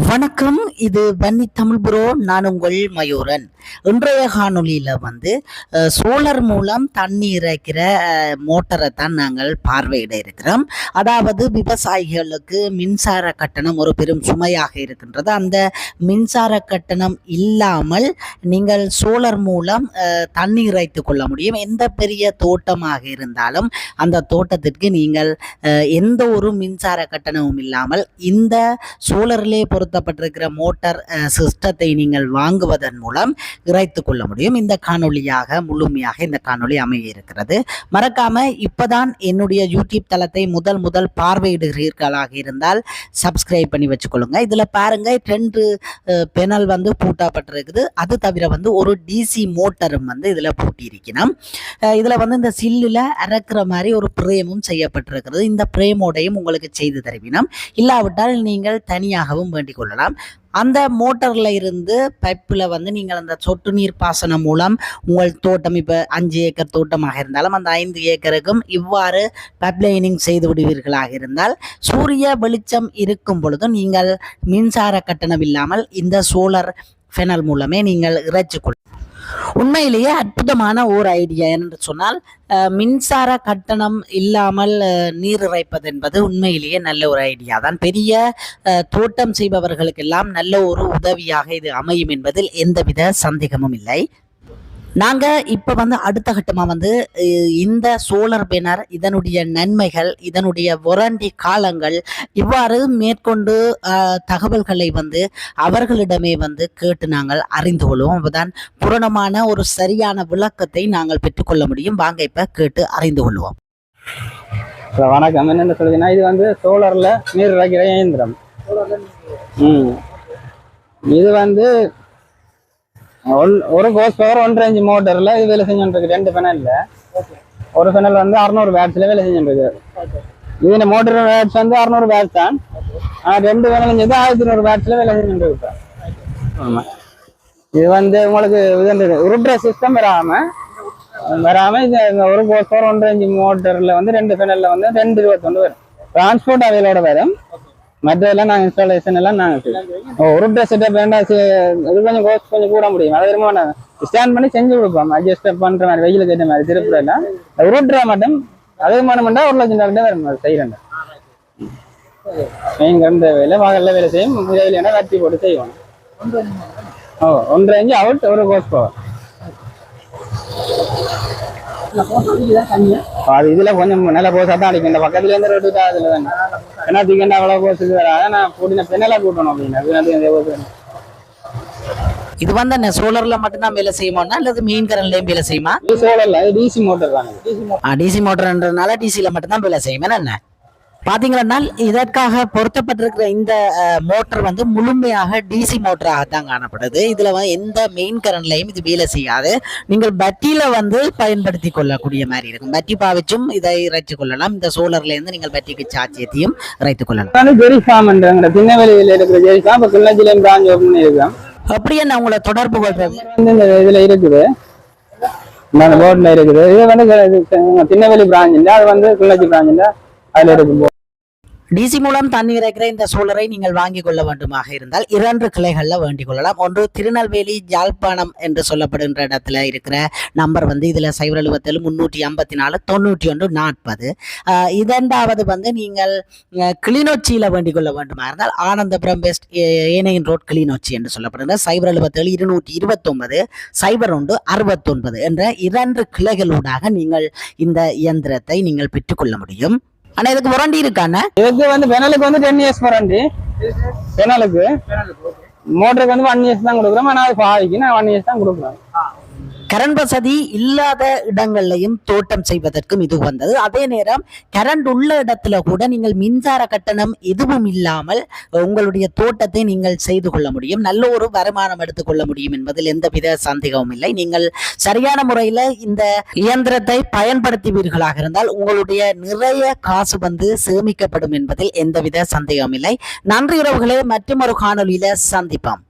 வணக்கம், இது வன்னி தமிழ் ப்ரோ. நான் உங்கள் மயூரன். இன்றைய காணொலியில் சோலார் மூலம் தண்ணி இறைக்கிற மோட்டரை தான் நாங்கள் பார்வையிட இருக்கிறோம். அதாவது விவசாயிகளுக்கு மின்சார கட்டணம் ஒரு பெரும் சுமையாக இருக்கின்றது. அந்த மின்சார கட்டணம் இல்லாமல் நீங்கள் சோலார் மூலம் தண்ணி இறைத்து கொள்ள முடியும். எந்த பெரிய தோட்டமாக இருந்தாலும் அந்த தோட்டத்திற்கு நீங்கள் எந்த ஒரு மின்சார கட்டணமும் இல்லாமல் இந்த சோலரிலே பொருத்தப்பட்டிருக்கிற மோட்டார் சிஸ்டத்தை நீங்கள் வாங்குவதன் மூலம் இறைத்து கொள்ள முடியும். இந்த காணொலியாக முழுமையாக இந்த காணொலி அமைய இருக்கிறது. மறக்காம இப்பதான் என்னுடைய யூடியூப் தளத்தை முதல் பார்வையிடுகிறீர்களாக இருந்தால் சப்ஸ்கிரைப் பண்ணி வச்சுக்கொள்ளுங்க. இதுல பாருங்க 2 பெனல் பூட்டப்பட்டிருக்குது. அது தவிர ஒரு டிசி மோட்டரும் இதுல பூட்டியிருக்கணும். இதுல இந்த சில்லுல அறக்கிற மாதிரி ஒரு பிரேமும் செய்யப்பட்டிருக்கிறது. இந்த பிரேமோடையும் உங்களுக்கு செய்து தருவினோம். இல்லாவிட்டால் நீங்கள் தனியாகவும் வேண்டிக் கொள்ளலாம். அந்த மோட்டர்ல இருந்து பைப்பில் நீங்கள் அந்த சொட்டு நீர் பாசனம் மூலம் உங்கள் தோட்டம் இப்போ 5 ஏக்கர் தோட்டமாக இருந்தாலும் அந்த 5 ஏக்கருக்கும் இவ்வாறு பைப் லைனிங் செய்து விடுவீர்களாக இருந்தால் சூரிய வெளிச்சம் இருக்கும் பொழுது நீங்கள் மின்சார கட்டணம் இல்லாமல் இந்த சோலார் ஃபெனல் மூலமே நீங்கள் இறைச்சி கொள்ள. உண்மையிலேயே அற்புதமான ஓர் ஐடியா என்று சொன்னால் மின்சார கட்டணம் இல்லாமல் நீர் இறைப்பது என்பது உண்மையிலேயே நல்ல ஒரு ஐடியா தான். பெரிய தோட்டம் செய்பவர்களுக்கெல்லாம் நல்ல ஒரு உதவியாக இது அமையும் என்பதில் எந்தவித சந்தேகமும் இல்லை. நாங்கள் இப்போ அடுத்த கட்டமாக இந்த சோலார் பேனர், இதனுடைய நன்மைகள், இதனுடைய வாரண்டி காலங்கள், இவ்வாறு மேற்கொண்டு தகவல்களை அவர்களிடமே கேட்டு நாங்கள் அறிந்து கொள்வோம். அப்போதான் பூரணமான ஒரு சரியான விளக்கத்தை நாங்கள் பெற்றுக்கொள்ள முடியும். வாங்க இப்போ கேட்டு அறிந்து கொள்வோம். வணக்கம். என்னென்ன சொல்லுதுன்னா, இது சோலாரில் நீர் இறைக்கிற இயந்திரம். இது ஒரு கோஸ் பவர் 1.5 இன்ச் மோட்டர்ல இது வேலை செஞ்சுருக்கு. 2 பெனல்ல ஒரு பெனல் 600 வாட்ஸ்ல வேலை செஞ்சுருக்கு. இது மோட்டர் வாட்ஸ் 600 வாட்ஸ் தான். 2 பெனல் 1200 வாட்ஸ்ல வேலை செஞ்சுருக்கு. ஆமா, இது உங்களுக்கு உருட்டுற சிஸ்டம் வராம இது ஒரு கோஸ் பவர் 1.5 இன்ச் மோட்டர்ல 2 பெனல்ல 221 வரும். டிரான்ஸ்போர்ட் அவைலோட வரும். மற்றதெல்லாம் நாங்கள் இன்ஸ்டாலேஷன் எல்லாம் நாங்கள் ஒரு ட்ரெஸ் செட்டப் வேண்டாம். இது கொஞ்சம் கூட முடியும். அதை விரும்ப ஸ்டாண்ட் பண்ணி செஞ்சு கொடுப்போம். அட்ஜஸ்ட் பண்ற மாதிரி வெயிலுக்கு ஏற்ற மாதிரி திருப்பூர் எல்லாம் உருட்டுற மட்டும் அதே மாட்டா 1,00,000 வரும். செய்யறேன் மெயின் கண்ட வேலை மகளில் வேலை செய்யும். வேலைனா கட்டி போட்டு செய்வோம். 1.5 இன்ச் அவுட் ஒரு கோஸ் பவர். அது இதுல கொஞ்சம் நல்ல போசா தான் அடிக்கும். இந்த பக்கத்துல இருந்து ரோட்டு அதுல தானே ஏன்னா திகண்டா அவ்வளவு போசுக்கு வராது. நான் கூட்டின பெண்ணெல்லாம் கூட்டணும் அப்படின்னு. இது என்ன சோலர்ல மட்டும்தான் வேலை செய்யுமா அல்லது மெயின் கரண்ட்லயும் வேலை செய்யுமா? சோலர்ல டிசி மோட்டர் தானே. டிசி மோட்டர்ன்றதுனால டிசில மட்டும்தான் வேலை செய்யும். என்ன பாத்தீங்கன்னா இதற்காக பொருத்தப்பட்டிருக்கிற இந்த மோட்டர் முழுமையாக டிசி மோட்டராகத்தான் காணப்படுது. இதுல எந்த மெயின் கரண்ட்லையும் இது வேலை செய்யாது. நீங்கள் பட்டியில பயன்படுத்தி கொள்ளக்கூடிய மாதிரி இருக்கும். பட்டி பாவிச்சும் இதை இறைச்சு கொள்ளலாம். இந்த சோலர்ல இருந்து நீங்கள் பட்டிக்கு சார்ஜ் ஏற்றியும் இறைத்து கொள்ளலாம். திருநெல்வேலியில இருக்கிற ஜெரிஃபார்ம் கிள்ளஞ்சிலையும் பிரான்ச் ஓபன் பண்ணிருக்கோம். அப்படியே நான் உங்களை தொடர்பு கொள்றது இதுல இருக்குது. போர்ட்ல இருக்குது. இது திருநெல்வேலி பிரான்ச் அது கிள்ளஞ்சி பிரான்ச் அதுல இருக்கும். டிசி மூலம் தண்ணி இறைக்கிற இந்த சோலரை நீங்கள் வாங்கிக் கொள்ள வேண்டுமாக இருந்தால் 2 கிளைகள்ல வேண்டிக் கொள்ளலாம். ஒன்று திருநெல்வேலி யாழ்ப்பாணம் என்று சொல்லப்படுகின்ற இடத்துல இருக்கிற நம்பர் இதுல 077 354 91 40. இரண்டாவது நீங்கள் கிளிநொச்சியில வேண்டிக் கொள்ள வேண்டுமா இருந்தால் ஆனந்தபுரம் பெஸ்ட் ஏனையின் ரோட் கிளிநொச்சி என்று சொல்லப்படுகிற 077 229 01 69 என்ற 2 கிளைகளூடாக நீங்கள் இந்த இயந்திரத்தை நீங்கள் பெற்றுக்கொள்ள முடியும். ஆனா இதுக்கு வாரண்டி இருக்கானே? இதுக்கு பெனலுக்கு 10 இயர்ஸ் வாரண்டி. பெனலுக்கு மோட்டருக்கு 1 இயர்ஸ் தான் கொடுக்குறோம். ஆனா அது பாதிக்கு நான் 1 இயர்ஸ் தான் கொடுக்குறோம். கரண்ட் வசதி இல்லாத இடங்கள்லையும் தோட்டம் செய்வதற்கும் இது வந்தது. அதே நேரம் கரண்ட் உள்ள இடத்துல கூட நீங்கள் மின்சார கட்டணம் எதுவும் இல்லாமல் உங்களுடைய தோட்டத்தை நீங்கள் செய்து கொள்ள முடியும். நல்ல ஒரு வருமானம் எடுத்துக்கொள்ள முடியும் என்பதில் எந்தவித சந்தேகமும் இல்லை. நீங்கள் சரியான முறையில் இந்த இயந்திரத்தை பயன்படுத்துவீர்களாக இருந்தால் உங்களுடைய நிறைய காசு சேமிக்கப்படும் என்பதில் எந்தவித சந்தேகமும் இல்லை. நன்றி உறவுகளே, மற்றும் ஒரு காணொலியில சந்திப்போம்.